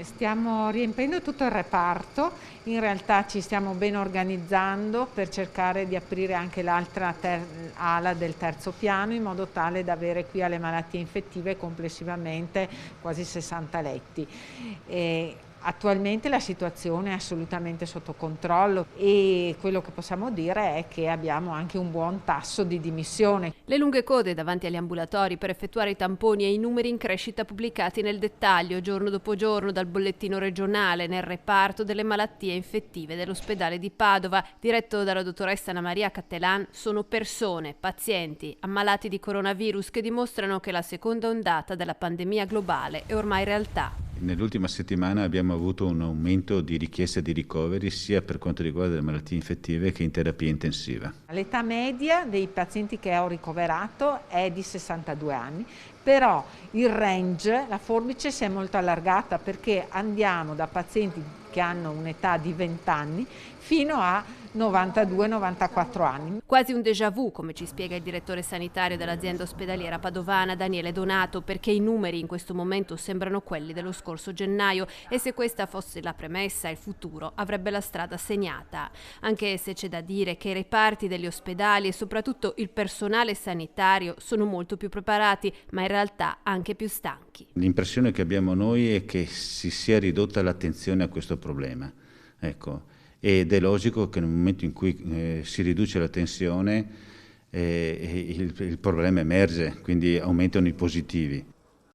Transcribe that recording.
Stiamo riempiendo tutto il reparto, in realtà ci stiamo ben organizzando per cercare di aprire anche l'altra ala del terzo piano in modo tale da avere qui alle malattie infettive complessivamente quasi 60 letti. Attualmente la situazione è assolutamente sotto controllo e quello che possiamo dire è che abbiamo anche un buon tasso di dimissione. Le lunghe code davanti agli ambulatori per effettuare i tamponi e i numeri in crescita pubblicati nel dettaglio giorno dopo giorno dal bollettino regionale nel reparto delle malattie infettive dell'ospedale di Padova, diretto dalla dottoressa Anna Maria Cattelan, sono persone, pazienti, ammalati di coronavirus che dimostrano che la seconda ondata della pandemia globale è ormai realtà. Nell'ultima settimana abbiamo avuto un aumento di richieste di ricoveri sia per quanto riguarda le malattie infettive che in terapia intensiva. L'età media dei pazienti che ho ricoverato è di 62 anni, però il range, la forbice si è molto allargata perché andiamo da pazienti che hanno un'età di 20 anni fino a 92-94 anni. Quasi un déjà vu, come ci spiega il direttore sanitario dell'azienda ospedaliera padovana Daniele Donato, perché i numeri in questo momento sembrano quelli dello scorso gennaio e se questa fosse la premessa, il futuro avrebbe la strada segnata. Anche se c'è da dire che i reparti degli ospedali e soprattutto il personale sanitario sono molto più preparati, ma in realtà anche più stanchi. L'impressione che abbiamo noi è che si sia ridotta l'attenzione a questo problema. Ecco. Ed è logico che nel momento in cui si riduce la tensione il problema emerge, quindi aumentano i positivi.